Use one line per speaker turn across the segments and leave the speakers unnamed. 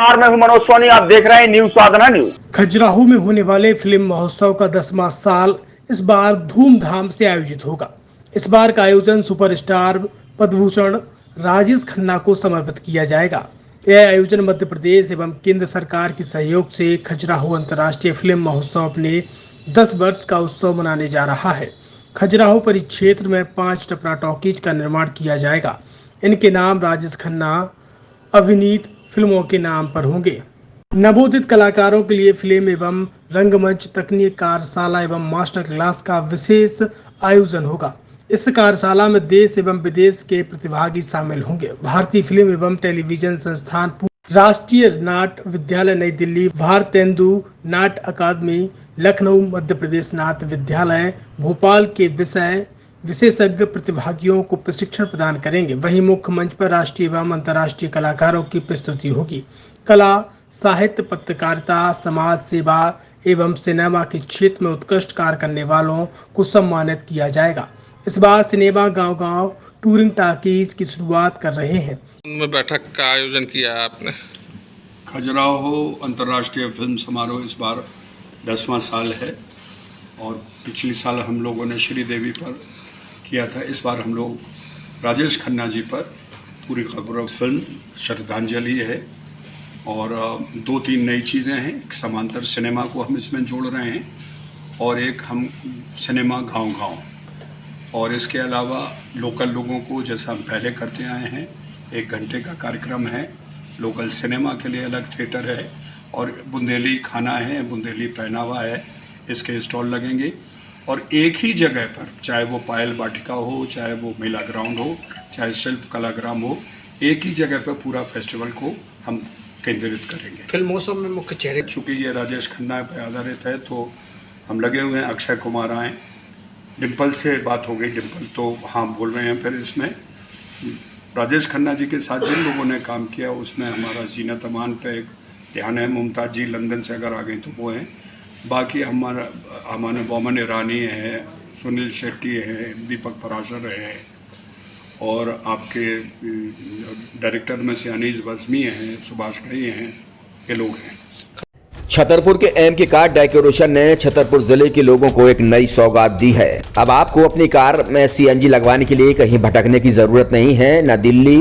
नमस्कार, मैं हूं मनोज सोनी। आप देख रहे हैं न्यूज साधना न्यूज।
खजुराहो में होने वाले फिल्म महोत्सव का 10वां साल इस बार धूमधाम से आयोजित होगा। इस बार का आयोजन सुपरस्टार पद्मभूषण राजेश खन्ना को समर्पित किया जाएगा। यह आयोजन मध्य प्रदेश एवं केंद्र सरकार के सहयोग से खजुराहो अंतर्राष्ट्रीय फिल्म महोत्सव अपने 10 वर्ष का उत्सव मनाने जा रहा है। खजुराहो परिक्षेत्र में 5 टपरा टॉकीज का निर्माण किया जाएगा। इनके नाम राजेश खन्ना अभिनीत फिल्मों के नाम पर होंगे। नवोदित कलाकारों के लिए फिल्म एवं रंगमंच तकनीक कार्यशाला एवं मास्टर क्लास का विशेष आयोजन होगा। इस कार्यशाला में देश एवं विदेश के प्रतिभागी शामिल होंगे। भारतीय फिल्म एवं टेलीविजन संस्थान, राष्ट्रीय नाट्य विद्यालय नई दिल्ली, भारतेंदु नाट्य अकादमी लखनऊ, मध्य प्रदेश नाट्य विद्यालय भोपाल के विशेषज्ञ प्रतिभागियों को प्रशिक्षण प्रदान करेंगे। वहीं मुख्य मंच पर राष्ट्रीय एवं अंतर्राष्ट्रीय कलाकारों की प्रस्तुति होगी। कला, साहित्य, पत्रकारिता, समाज सेवा एवं सिनेमा के क्षेत्र में उत्कृष्ट कार्य करने वालों को सम्मानित किया जाएगा। इस बार सिनेमा गांव-गांव टूरिंग टॉकीज की शुरुआत कर रहे हैं।
में बैठक का आयोजन किया आपने।
खजुराहो अंतर्राष्ट्रीय फिल्म समारोह इस बार 10वां साल है और पिछली साल हम लोगों ने श्रीदेवी पर किया था। इस बार हम लोग राजेश खन्ना जी पर पूरी खबर फिल्म श्रद्धांजलि है और 2-3 नई चीज़ें हैं। एक समांतर सिनेमा को हम इसमें जोड़ रहे हैं और एक हम सिनेमा गांव-गांव, और इसके अलावा लोकल लोगों को जैसा हम पहले करते आए हैं 1 घंटे का कार्यक्रम है। लोकल सिनेमा के लिए अलग थिएटर है और बुंदेली खाना है, बुंदेली पहनावा है, इसके स्टॉल लगेंगे। और एक ही जगह पर, चाहे वो पायल वाटिका हो, चाहे वो मेला ग्राउंड हो, चाहे शिल्प कलाग्राम हो, एक ही जगह पर पूरा फेस्टिवल को हम केंद्रित करेंगे।
फिल्म मौसम में मुख्य चेहरे,
चूँकि ये राजेश खन्ना पर आधारित है तो हम लगे हुए हैं। अक्षय कुमार आए, डिम्पल से बात हो गई, डिम्पल तो हाँ बोल रहे हैं। फिर इसमें राजेश खन्ना जी के साथ जिन लोगों ने काम किया उसमें हमारा जीनत अमान पे एक ध्यान है। मुमताज़ जी लंदन से अगर आ गई तो वो हैं। बाकी हमारे बोमन ईरानी है, सुनील शेट्टी है, दीपक पराशर है और आपके डायरेक्टर में से अनीस बज़मी हैं, सुभाष घई हैं, ये लोग हैं।
छतरपुर के एमके कार डेकोरेशन ने छतरपुर जिले के लोगों को एक नई सौगात दी है। अब आपको अपनी कार में सीएनजी लगवाने के लिए कहीं भटकने की जरूरत नहीं है। न दिल्ली,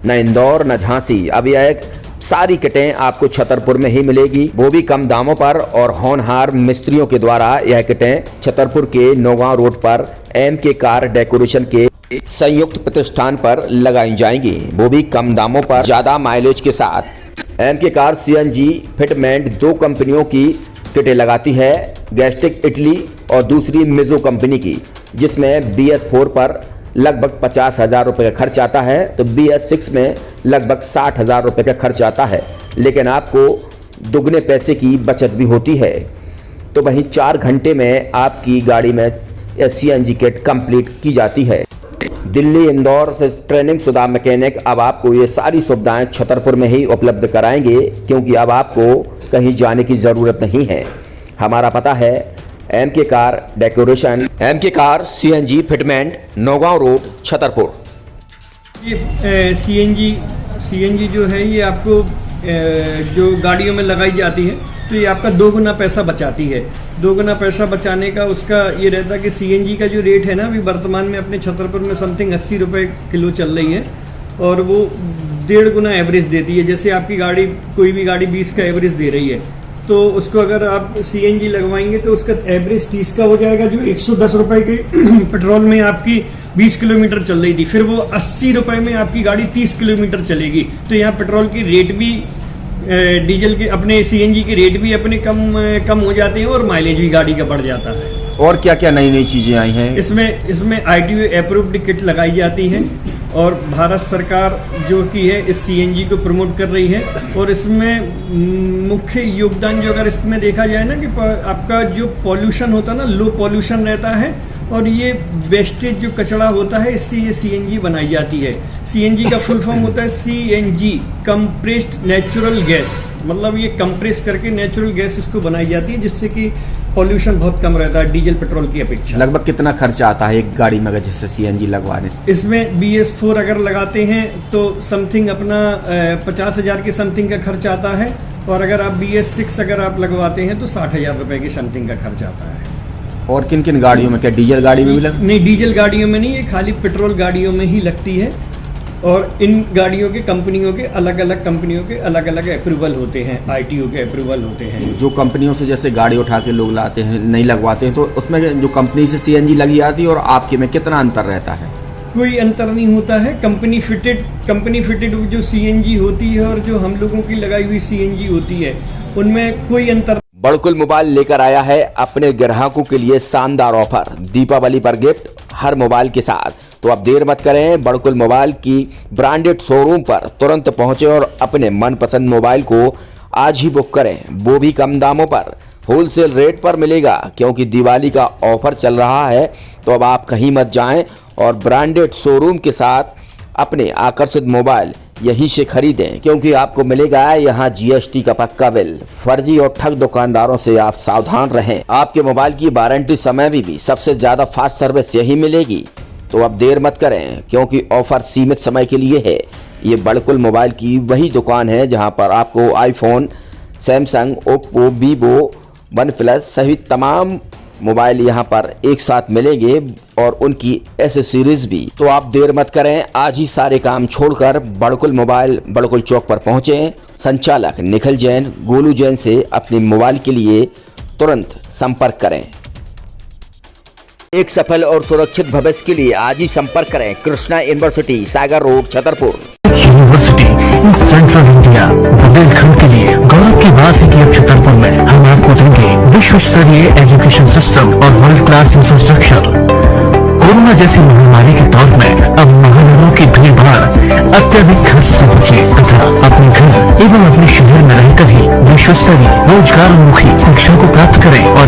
न इंदौर, न झांसी। अब यह सारी किटें आपको छतरपुर में ही मिलेगी, वो भी कम दामों पर। और होनहार मिस्त्रियों के द्वारा यह किटें छतरपुर के नौगांव रोड पर एमके कार डेकोरेशन के संयुक्त प्रतिष्ठान पर लगाई जाएंगी, वो भी कम दामों पर, ज्यादा माइलेज के साथ। एमके कार सीएनजी फिटमेंट 2 कंपनियों की किटें लगाती है, गैस्टिक इटली और दूसरी मिजो कंपनी की, जिसमें BS4 पर लगभग 50,000 रुपये का खर्च आता है तो BS6 में लगभग 60,000 रुपये का खर्च आता है, लेकिन आपको दुगने पैसे की बचत भी होती है। तो वहीं 4 घंटे में आपकी गाड़ी में सीएनजी किट कंप्लीट की जाती है। दिल्ली, इंदौर से ट्रेनिंग शुदा मैकेनिक अब आपको ये सारी सुविधाएं छतरपुर में ही उपलब्ध कराएंगे, क्योंकि अब आपको कहीं जाने की ज़रूरत नहीं है। हमारा पता है MK car decoration, MK car CNG fitment, Naugaon road, Chhatarpur.
ये सीएनजी जो है ये आपको जो गाड़ियों में लगाई जाती है तो ये आपका 2 गुना पैसा बचाती है। 2 गुना पैसा बचाने का उसका ये रहता है कि सीएनजी का जो रेट है ना, अभी वर्तमान में अपने छतरपुर में समथिंग 80 रुपये किलो चल रही है और वो 1.5 गुना एवरेज देती है। जैसे आपकी गाड़ी, कोई भी गाड़ी 20 का एवरेज दे रही है तो उसको अगर आप सीएनजी लगवाएंगे तो उसका एवरेज 30 का हो जाएगा, जो 110 रुपये के पेट्रोल में आपकी 20 किलोमीटर चल रही थी, फिर वो 80 रुपये में आपकी गाड़ी 30 किलोमीटर चलेगी। तो यहाँ पेट्रोल की रेट भी, डीजल के, अपने सीएनजी के रेट भी अपने कम हो जाते हैं और माइलेज भी गाड़ी का बढ़ जाता है।
और क्या क्या नई चीजें आई हैं
इसमें ITO अप्रूव्ड किट लगाई जाती है और भारत सरकार जो की है इस सीएनजी को प्रमोट कर रही है। और इसमें मुख्य योगदान जो अगर इसमें देखा जाए ना कि आपका जो पॉल्यूशन होता है ना, लो पॉल्यूशन रहता है और ये वेस्टेज जो कचरा होता है इससे ये सीएनजी बनाई जाती है। सीएनजी का फुल फॉर्म होता है सीएनजी, कंप्रेस्ड नेचुरल गैस, मतलब ये कंप्रेस करके नेचुरल गैस इसको बनाई जाती है, जिससे कि पॉल्यूशन बहुत कम रहता है डीजल पेट्रोल की अपेक्षा।
लगभग कितना खर्चा आता है एक गाड़ी में अगर जैसे सीएनजी लगवाने?
इसमें BS4 अगर लगाते हैं तो समथिंग अपना 50,000 के समथिंग का खर्च आता है, और अगर आप BS6 अगर आप लगवाते हैं तो 60,000 रुपए की समथिंग का खर्च आता है।
और किन किन गाड़ियों में, क्या डीजल गाड़ी में भी लग?
नहीं, डीजल गाड़ियों में नहीं, ये खाली पेट्रोल गाड़ियों में ही लगती है। और इन गाड़ियों के कंपनियों के अलग अलग कंपनियों के अलग अलग अप्रूवल होते हैं, ITO के अप्रूवल होते हैं।
जो कंपनियों से जैसे गाड़ी उठा के लोग लाते हैं, नहीं लगवाते हैं, तो उसमें जो कंपनी से सीएनजी लगी आती है और आपके में कितना अंतर रहता है?
कोई अंतर नहीं होता है। कंपनी फिटेड जो सीएनजी होती है और जो हम लोगों की लगाई हुई सीएनजी होती है, उनमें कोई अंतर।
बड़कुल मोबाइल लेकर आया है अपने ग्राहकों के लिए शानदार ऑफर, दीपावली पर गिफ्ट हर मोबाइल के साथ। तो अब देर मत करें, बड़कुल मोबाइल की ब्रांडेड शोरूम पर तुरंत पहुंचे और अपने मनपसंद मोबाइल को आज ही बुक करें, वो भी कम दामों पर, होलसेल रेट पर मिलेगा, क्योंकि दिवाली का ऑफर चल रहा है। तो अब आप कहीं मत जाएं और ब्रांडेड शोरूम के साथ अपने आकर्षित मोबाइल यहीं से खरीदें, क्योंकि आपको मिलेगा यहाँ GST का पक्का बिल। फर्जी और ठग दुकानदारों से आप सावधान रहें। आपके मोबाइल की वारंटी समय में भी सबसे ज्यादा फास्ट सर्विस यही मिलेगी। तो अब देर मत करें, क्योंकि ऑफर सीमित समय के लिए है। ये बड़कुल मोबाइल की वही दुकान है जहां पर आपको iPhone, Samsung, Oppo, Vivo, OnePlus सहित तमाम मोबाइल यहां पर एक साथ मिलेंगे और उनकी एसेसरीज भी। तो आप देर मत करें, आज ही सारे काम छोड़कर बड़कुल मोबाइल बड़कुल चौक पर पहुंचें। संचालक निखिल जैन, गोलू जैन से अपने मोबाइल के लिए तुरंत संपर्क करें। एक सफल और सुरक्षित भविष्य के लिए आज ही संपर्क करें Krishna university, Sagar road, Chhatarpur.
University in central India, Bundelkhand के लिए गौरव की बात है कि अब छतरपुर में हम आपको देंगे विश्व स्तरीय एजुकेशन सिस्टम और वर्ल्ड क्लास इंफ्रास्ट्रक्चर। कोरोना जैसी महामारी के दौर में अब महानगरों की भीड़ भाड़ अत्यधिक खर्च से बचे तथा अपने घर एवं अपने शहर में रहकर ही विश्व स्तरीय रोजगार उन्मुखी शिक्षा को प्राप्त करें और